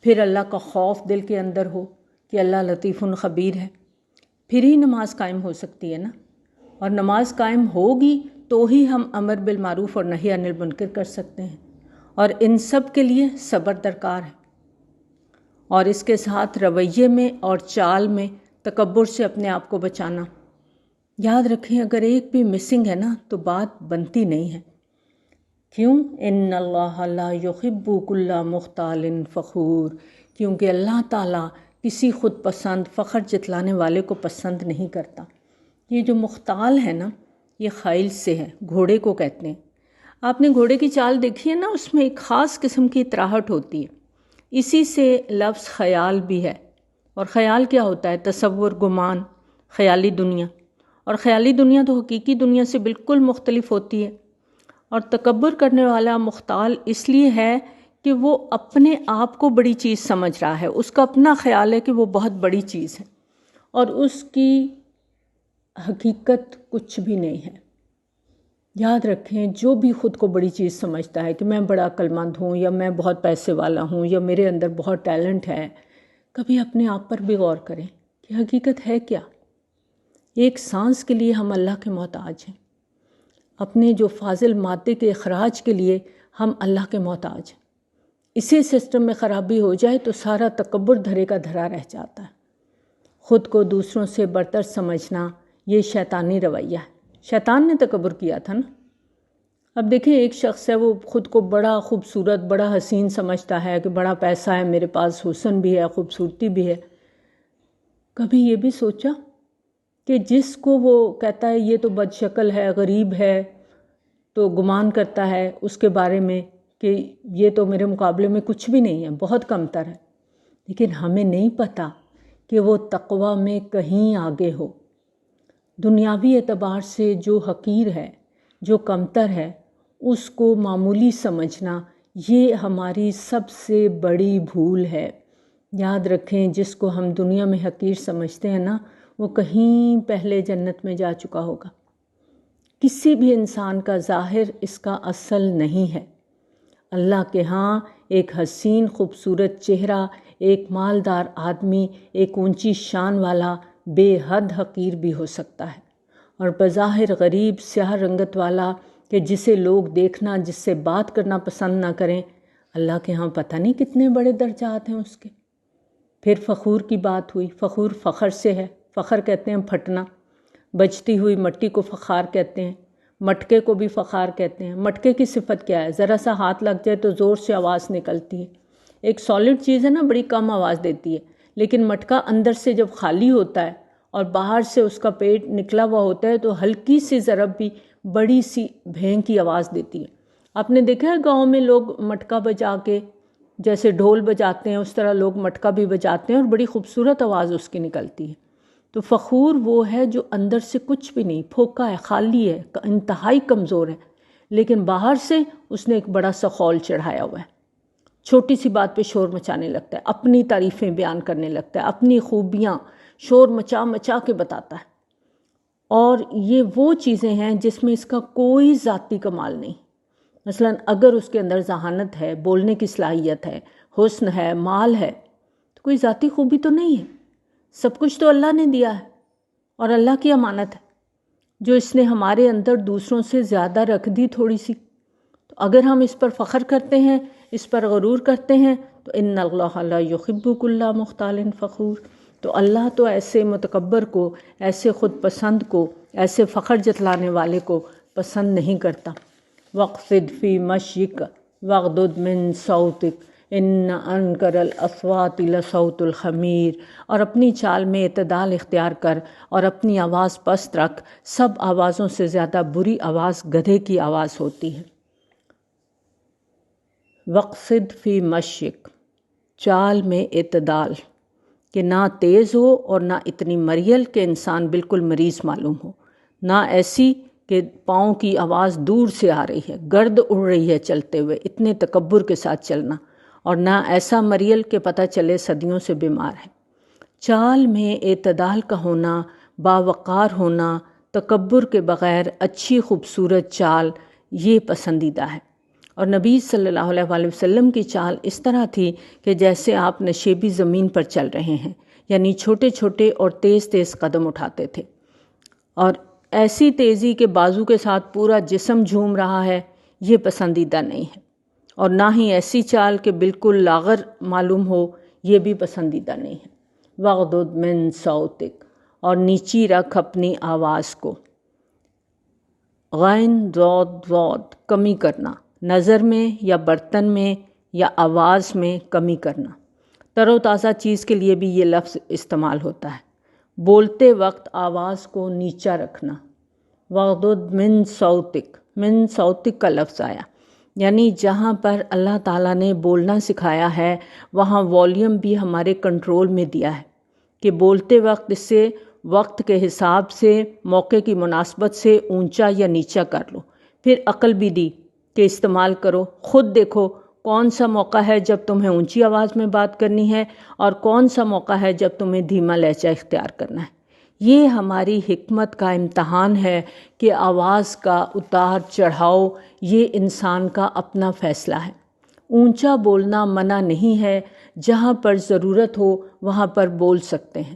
پھر اللہ کا خوف دل کے اندر ہو کہ اللہ لطیف خبیر ہے، پھر ہی نماز قائم ہو سکتی ہے نا، اور نماز قائم ہوگی تو ہی ہم امر بالمعروف اور نہی عن المنکر کر سکتے ہیں، اور ان سب کے لیے صبر درکار ہے، اور اس کے ساتھ رویے میں اور چال میں تکبر سے اپنے آپ کو بچانا۔ یاد رکھیں اگر ایک بھی مسنگ ہے نا تو بات بنتی نہیں ہے۔ کیوں؟ ان اللہ لا یحب کل مختال فخور، کیونکہ اللہ تعالیٰ کسی خود پسند فخر جتلانے والے کو پسند نہیں کرتا۔ یہ جو مختال ہے نا یہ خیل سے ہے، گھوڑے کو کہتے ہیں۔ آپ نے گھوڑے کی چال دیکھی ہے نا، اس میں ایک خاص قسم کی اطراحٹ ہوتی ہے، اسی سے لفظ خیال بھی ہے۔ اور خیال کیا ہوتا ہے؟ تصور، گمان، خیالی دنیا، اور خیالی دنیا تو حقیقی دنیا سے بالکل مختلف ہوتی ہے۔ اور تکبر کرنے والا مختال اس لیے ہے کہ وہ اپنے آپ کو بڑی چیز سمجھ رہا ہے، اس کا اپنا خیال ہے کہ وہ بہت بڑی چیز ہے، اور اس کی حقیقت کچھ بھی نہیں ہے۔ یاد رکھیں جو بھی خود کو بڑی چیز سمجھتا ہے کہ میں بڑا عقل مند ہوں، یا میں بہت پیسے والا ہوں، یا میرے اندر بہت ٹیلنٹ ہے، کبھی اپنے آپ پر بھی غور کریں کہ حقیقت ہے کیا۔ ایک سانس کے لیے ہم اللہ کے محتاج ہیں، اپنے جو فاضل مادے کے اخراج کے لیے ہم اللہ کے محتاج ہیں۔ اسی سسٹم میں خرابی ہو جائے تو سارا تکبر دھرے کا دھرا رہ جاتا ہے۔ خود کو دوسروں سے برتر سمجھنا یہ شیطانی رویہ ہے، شیطان نے تکبر کیا تھا نا۔ اب دیکھیں ایک شخص ہے وہ خود کو بڑا خوبصورت، بڑا حسین سمجھتا ہے کہ بڑا پیسہ ہے میرے پاس، حسن بھی ہے، خوبصورتی بھی ہے۔ کبھی یہ بھی سوچا کہ جس کو وہ کہتا ہے یہ تو بد شکل ہے، غریب ہے، تو گمان کرتا ہے اس کے بارے میں کہ یہ تو میرے مقابلے میں کچھ بھی نہیں ہے، بہت کمتر ہے، لیکن ہمیں نہیں پتہ کہ وہ تقویٰ میں کہیں آگے ہو۔ دنیاوی اعتبار سے جو حقیر ہے، جو کمتر ہے، اس کو معمولی سمجھنا یہ ہماری سب سے بڑی بھول ہے۔ یاد رکھیں جس کو ہم دنیا میں حقیر سمجھتے ہیں نا وہ کہیں پہلے جنت میں جا چکا ہوگا۔ کسی بھی انسان کا ظاہر اس کا اصل نہیں ہے۔ اللہ کے ہاں ایک حسین خوبصورت چہرہ، ایک مالدار آدمی، ایک اونچی شان والا بے حد حقیر بھی ہو سکتا ہے، اور بظاہر غریب سیاہ رنگت والا کہ جسے لوگ دیکھنا، جس سے بات کرنا پسند نہ کریں، اللہ کے ہاں پتہ نہیں کتنے بڑے درجات ہیں اس کے۔ پھر فخور کی بات ہوئی، فخور فخر سے ہے، فخر کہتے ہیں پھٹنا، بجتی ہوئی مٹی کو فخار کہتے ہیں، مٹکے کو بھی فخار کہتے ہیں۔ مٹکے کی صفت کیا ہے؟ ذرا سا ہاتھ لگ جائے تو زور سے آواز نکلتی ہے۔ ایک سالڈ چیز ہے نا بڑی کم آواز دیتی ہے، لیکن مٹکا اندر سے جب خالی ہوتا ہے اور باہر سے اس کا پیٹ نکلا ہوا ہوتا ہے تو ہلکی سی ضرب بھی بڑی سی بھین کی آواز دیتی ہے۔ آپ نے دیکھا ہے گاؤں میں لوگ مٹکا بجا کے جیسے ڈھول بجاتے ہیں اس طرح لوگ مٹکا بھی بجاتے ہیں اور بڑی خوبصورت آواز اس کی نکلتی ہے۔ تو فخور وہ ہے جو اندر سے کچھ بھی نہیں، پھوکا ہے، خالی ہے، انتہائی کمزور ہے، لیکن باہر سے اس نے ایک بڑا سا خول چڑھایا ہوا ہے۔ چھوٹی سی بات پہ شور مچانے لگتا ہے، اپنی تعریفیں بیان کرنے لگتا ہے، اپنی خوبیاں شور مچا مچا کے بتاتا ہے، اور یہ وہ چیزیں ہیں جس میں اس کا کوئی ذاتی کمال نہیں۔ مثلا اگر اس کے اندر ذہانت ہے، بولنے کی صلاحیت ہے، حسن ہے، مال ہے، تو کوئی ذاتی خوبی تو نہیں ہے، سب کچھ تو اللہ نے دیا ہے اور اللہ کی امانت ہے جو اس نے ہمارے اندر دوسروں سے زیادہ رکھ دی تھوڑی سی۔ تو اگر ہم اس پر فخر کرتے ہیں، اس پر غرور کرتے ہیں تو ان اللہ لا یحب کل مختال فخور، تو اللہ تو ایسے متکبر کو، ایسے خود پسند کو، ایسے فخر جتلانے والے کو پسند نہیں کرتا۔ وَاقْصِدْ فِي مَشْيِكَ وَاغْضُضْ مِنْ صَوْتِكَ، ان انکر الاصوات لصوت الخمیر، اور اپنی چال میں اعتدال اختیار کر اور اپنی آواز پست رکھ، سب آوازوں سے زیادہ بری آواز گدھے کی آواز ہوتی ہے۔ وقصد فی مشیک، چال میں اعتدال، کہ نہ تیز ہو اور نہ اتنی مریل کہ انسان بالکل مریض معلوم ہو، نہ ایسی کہ پاؤں کی آواز دور سے آ رہی ہے، گرد اڑ رہی ہے چلتے ہوئے، اتنے تکبر کے ساتھ چلنا، اور نہ ایسا مریل کہ پتہ چلے صدیوں سے بیمار ہے۔ چال میں اعتدال کا ہونا، باوقار ہونا، تکبر کے بغیر اچھی خوبصورت چال، یہ پسندیدہ ہے۔ اور نبی صلی اللہ علیہ وآلہ وسلم کی چال اس طرح تھی کہ جیسے آپ نشیبی زمین پر چل رہے ہیں، یعنی چھوٹے چھوٹے اور تیز تیز قدم اٹھاتے تھے، اور ایسی تیزی کہ بازو کے ساتھ پورا جسم جھوم رہا ہے، یہ پسندیدہ نہیں ہے، اور نہ ہی ایسی چال کہ بالکل لاغر معلوم ہو، یہ بھی پسندیدہ نہیں ہے۔ وغضض من صوتک، اور نیچی رکھ اپنی آواز کو، غین ضاد ضاد، کمی کرنا، نظر میں یا برتن میں یا آواز میں کمی کرنا۔ تر و تازہ چیز کے لیے بھی یہ لفظ استعمال ہوتا ہے۔ بولتے وقت آواز کو نیچا رکھنا۔ وغضض من صوتک، من صوتک کا لفظ آیا، یعنی جہاں پر اللہ تعالیٰ نے بولنا سکھایا ہے وہاں والیوم بھی ہمارے کنٹرول میں دیا ہے کہ بولتے وقت اس سے وقت کے حساب سے، موقع کی مناسبت سے اونچا یا نیچا کر لو۔ پھر عقل بھی دی کہ استعمال کرو، خود دیکھو کون سا موقع ہے جب تمہیں اونچی آواز میں بات کرنی ہے اور کون سا موقع ہے جب تمہیں دھیما لہجہ اختیار کرنا ہے۔ یہ ہماری حکمت کا امتحان ہے کہ آواز کا اتار چڑھاؤ یہ انسان کا اپنا فیصلہ ہے۔ اونچا بولنا منع نہیں ہے، جہاں پر ضرورت ہو وہاں پر بول سکتے ہیں۔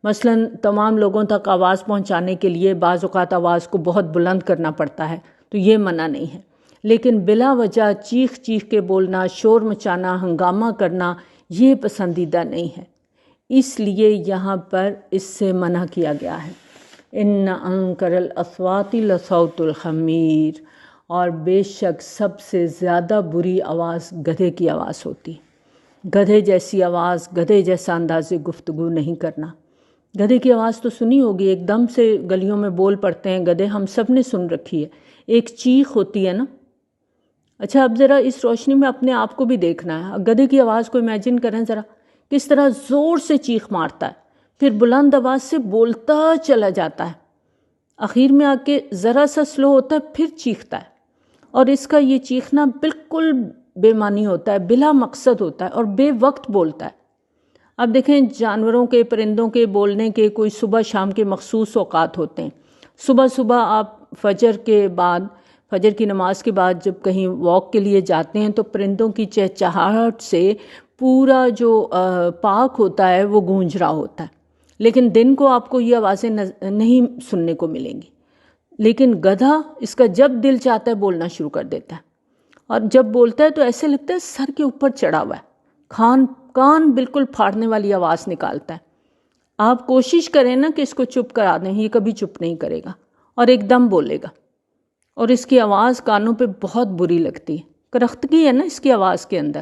مثلاً تمام لوگوں تک آواز پہنچانے کے لیے بعض اوقات آواز کو بہت بلند کرنا پڑتا ہے، تو یہ منع نہیں ہے، لیکن بلا وجہ چیخ چیخ کے بولنا، شور مچانا، ہنگامہ کرنا یہ پسندیدہ نہیں ہے، اس لیے یہاں پر اس سے منع کیا گیا ہے۔ ان انکر الاصوات لصوت الخمیر، اور بے شک سب سے زیادہ بری آواز گدھے کی آواز ہوتی ہے۔ گدھے جیسی آواز، گدھے جیسا انداز گفتگو نہیں کرنا۔ گدھے کی آواز تو سنی ہوگی، ایک دم سے گلیوں میں بول پڑتے ہیں گدھے، ہم سب نے سن رکھی ہے، ایک چیخ ہوتی ہے نا۔ اچھا اب ذرا اس روشنی میں اپنے آپ کو بھی دیکھنا ہے، گدھے کی آواز کو امیجن کریں ذرا، کس طرح زور سے چیخ مارتا ہے، پھر بلند آواز سے بولتا چلا جاتا ہے، آخر میں آ کے ذرا سا سلو ہوتا ہے پھر چیختا ہے، اور اس کا یہ چیخنا بالکل بے معنی ہوتا ہے، بلا مقصد ہوتا ہے اور بے وقت بولتا ہے۔ اب دیکھیں جانوروں کے، پرندوں کے بولنے کے کوئی صبح شام کے مخصوص اوقات ہوتے ہیں۔ صبح صبح آپ فجر کے بعد، فجر کی نماز کے بعد جب کہیں واک کے لیے جاتے ہیں تو پرندوں کی چہچہاہٹ سے پورا جو پارک ہوتا ہے وہ گونج رہا ہوتا ہے، لیکن دن کو آپ کو یہ آوازیں نہیں سننے کو ملیں گی۔ لیکن گدھا اس کا جب دل چاہتا ہے بولنا شروع کر دیتا ہے، اور جب بولتا ہے تو ایسے لگتا ہے سر کے اوپر چڑھا ہوا ہے، کان بالکل پھاڑنے والی آواز نکالتا ہے۔ آپ کوشش کریں نا کہ اس کو چپ کرا دیں، یہ کبھی چپ نہیں کرے گا اور ایک دم بولے گا، اور اس کی آواز کانوں پہ بہت بری لگتی ہے، کرختگی ہے نا اس کی آواز کے اندر۔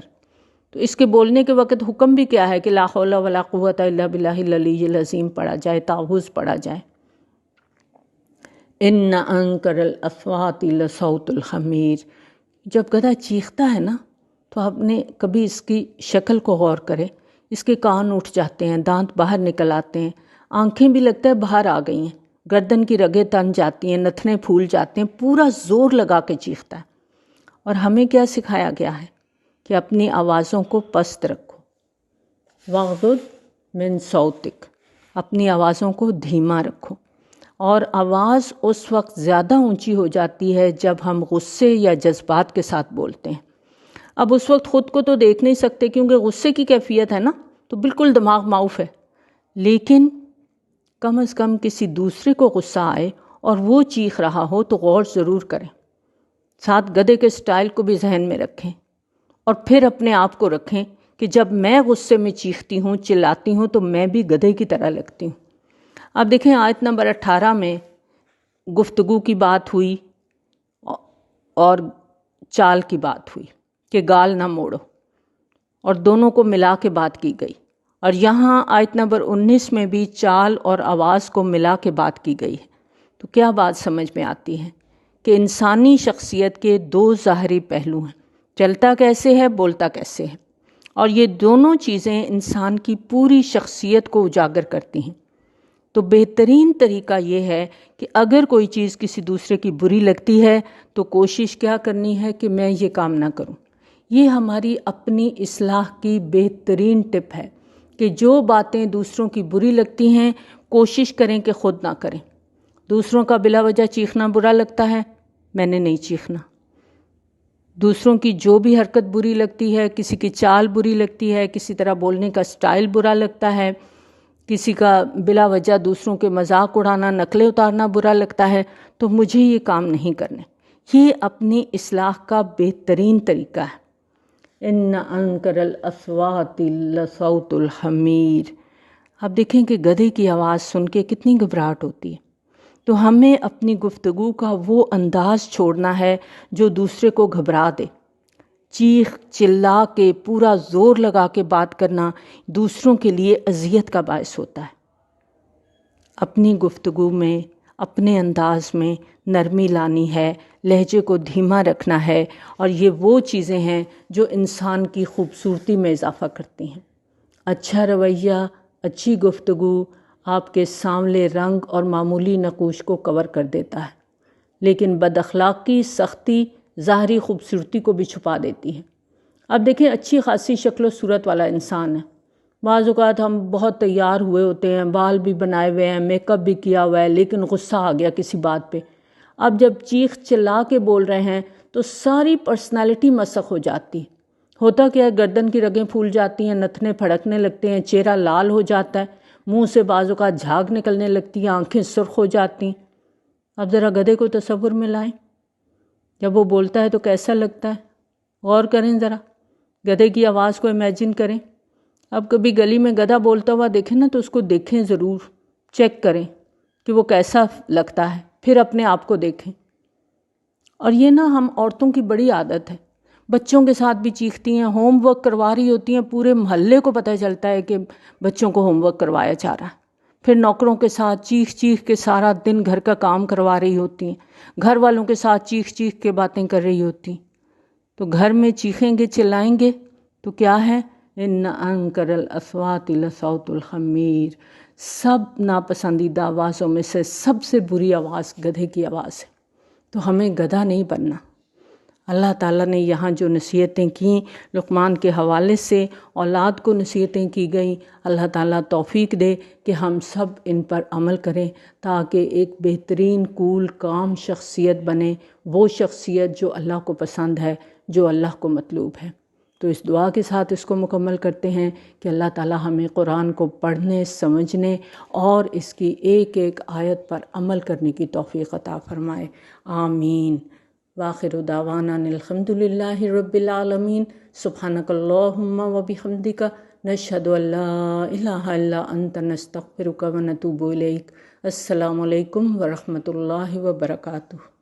تو اس کے بولنے کے وقت حکم بھی کیا ہے کہ لا حول ولا قوت الا باللہ العلی العظیم پڑھا جائے، تعوذ پڑھا جائے۔ ان انکر الاصوات لصوت الخمیر، جب گدھا چیختا ہے نا تو آپ نے کبھی اس کی شکل کو غور کریں، اس کے کان اٹھ جاتے ہیں، دانت باہر نکل آتے ہیں، آنکھیں بھی لگتا ہے باہر آ گئی ہیں، گردن کی رگیں تن جاتی ہیں، نتنے پھول جاتے ہیں، پورا زور لگا کے چیختا ہے۔ اور ہمیں کیا سکھایا گیا ہے کہ اپنی آوازوں کو پست رکھو۔ وغضض من صوتک، اپنی آوازوں کو دھیما رکھو، اور آواز اس وقت زیادہ اونچی ہو جاتی ہے جب ہم غصے یا جذبات کے ساتھ بولتے ہیں۔ اب اس وقت خود کو تو دیکھ نہیں سکتے کیونکہ غصے کی کیفیت ہے نا، تو بالکل دماغ معاف ہے، لیکن کم از کم کسی دوسرے کو غصہ آئے اور وہ چیخ رہا ہو تو غور ضرور کریں، ساتھ گدھے کے سٹائل کو بھی ذہن میں رکھیں، اور پھر اپنے آپ کو رکھیں کہ جب میں غصے میں چیختی ہوں، چلاتی ہوں، تو میں بھی گدھے کی طرح لگتی ہوں۔ اب دیکھیں آیت نمبر 18 میں گفتگو کی بات ہوئی اور چال کی بات ہوئی کہ گال نہ موڑو، اور دونوں کو ملا کے بات کی گئی، اور یہاں آیت نمبر 19 میں بھی چال اور آواز کو ملا کے بات کی گئی ہے۔ تو کیا بات سمجھ میں آتی ہے کہ انسانی شخصیت کے دو ظاہری پہلو ہیں، چلتا کیسے ہے، بولتا کیسے ہے، اور یہ دونوں چیزیں انسان کی پوری شخصیت کو اجاگر کرتی ہیں۔ تو بہترین طریقہ یہ ہے کہ اگر کوئی چیز کسی دوسرے کی بری لگتی ہے تو کوشش کیا کرنی ہے کہ میں یہ کام نہ کروں۔ یہ ہماری اپنی اصلاح کی بہترین ٹپ ہے کہ جو باتیں دوسروں کی بری لگتی ہیں کوشش کریں کہ خود نہ کریں۔ دوسروں کا بلا وجہ چیخنا برا لگتا ہے، میں نے نہیں چیخنا۔ دوسروں کی جو بھی حرکت بری لگتی ہے، کسی کی چال بری لگتی ہے، کسی طرح بولنے کا سٹائل برا لگتا ہے، کسی کا بلا وجہ دوسروں کے مذاق اڑانا، نقلیں اتارنا برا لگتا ہے، تو مجھے یہ کام نہیں کرنے۔ یہ اپنی اصلاح کا بہترین طریقہ ہے۔ ان انکر الاصوات لصوت الحمیر۔ اب دیکھیں کہ گدھے کی آواز سن کے کتنی گھبراہٹ ہوتی ہے، تو ہمیں اپنی گفتگو کا وہ انداز چھوڑنا ہے جو دوسرے کو گھبرا دے۔ چیخ چلا کے پورا زور لگا کے بات کرنا دوسروں کے لیے اذیت کا باعث ہوتا ہے۔ اپنی گفتگو میں، اپنے انداز میں نرمی لانی ہے، لہجے کو دھیما رکھنا ہے، اور یہ وہ چیزیں ہیں جو انسان کی خوبصورتی میں اضافہ کرتی ہیں۔ اچھا رویہ، اچھی گفتگو آپ کے سانولے رنگ اور معمولی نقوش کو کور کر دیتا ہے، لیکن بد اخلاقی، سختی ظاہری خوبصورتی کو بھی چھپا دیتی ہے۔ اب دیکھیں اچھی خاصی شکل و صورت والا انسان ہے، بعض اوقات ہم بہت تیار ہوئے ہوتے ہیں، بال بھی بنائے ہوئے ہیں، میک اپ بھی کیا ہوا ہے، لیکن غصہ آ گیا کسی بات پہ۔ اب جب چیخ چلا کے بول رہے ہیں تو ساری پرسنالٹی مسخ ہو جاتی ہے۔ ہوتا کیا ہے، گردن کی رگیں پھول جاتی ہیں، نتنے پھڑکنے لگتے ہیں، چہرہ لال ہو جاتا ہے، منہ سے بعض اوقات جھاگ نکلنے لگتی ہے، آنکھیں سرخ ہو جاتی ہیں۔ اب ذرا گدھے کو تصور میں لائیں، جب وہ بولتا ہے تو کیسا لگتا ہے؟ غور کریں ذرا، گدھے کی آواز کو امیجن کریں۔ اب کبھی گلی میں گدھا بولتا ہوا دیکھیں نا تو اس کو دیکھیں ضرور، چیک کریں کہ وہ کیسا لگتا ہے، پھر اپنے آپ کو دیکھیں۔ اور یہ نا ہم عورتوں کی بڑی عادت ہے، بچوں کے ساتھ بھی چیختی ہیں، ہوم ورک کروا رہی ہوتی ہیں، پورے محلے کو پتہ چلتا ہے کہ بچوں کو ہوم ورک کروایا جا رہا ہے، پھر نوکروں کے ساتھ چیخ چیخ کے سارا دن گھر کا کام کروا رہی ہوتی ہیں، گھر والوں کے ساتھ چیخ چیخ کے باتیں کر رہی ہوتی ہیں۔ تو گھر میں چیخیں گے، چلائیں گے تو کیا ہے؟ ان انکر الاصوات لصوت الحمیر۔ سب ناپسندیدہ آوازوں میں سے سب سے بری آواز گدھے کی آواز ہے۔ تو ہمیں گدھا نہیں بننا۔ اللہ تعالیٰ نے یہاں جو نصیحتیں کیں لقمان کے حوالے سے، اولاد کو نصیحتیں کی گئیں، اللہ تعالیٰ توفیق دے کہ ہم سب ان پر عمل کریں تاکہ ایک بہترین کول کام شخصیت بنے، وہ شخصیت جو اللہ کو پسند ہے، جو اللہ کو مطلوب ہے۔ تو اس دعا کے ساتھ اس کو مکمل کرتے ہیں کہ اللہ تعالیٰ ہمیں قرآن کو پڑھنے، سمجھنے اور اس کی ایک ایک آیت پر عمل کرنے کی توفیق عطا فرمائے، آمین۔ وآخر دعوانا الحمد للہ رب العالمین۔ سبحانک اللہم و بحمدک، نشہد ان لا الہ الا انت، نستغفرک و نتوب الیک۔ السلام علیکم ورحمۃ اللہ وبرکاتہ۔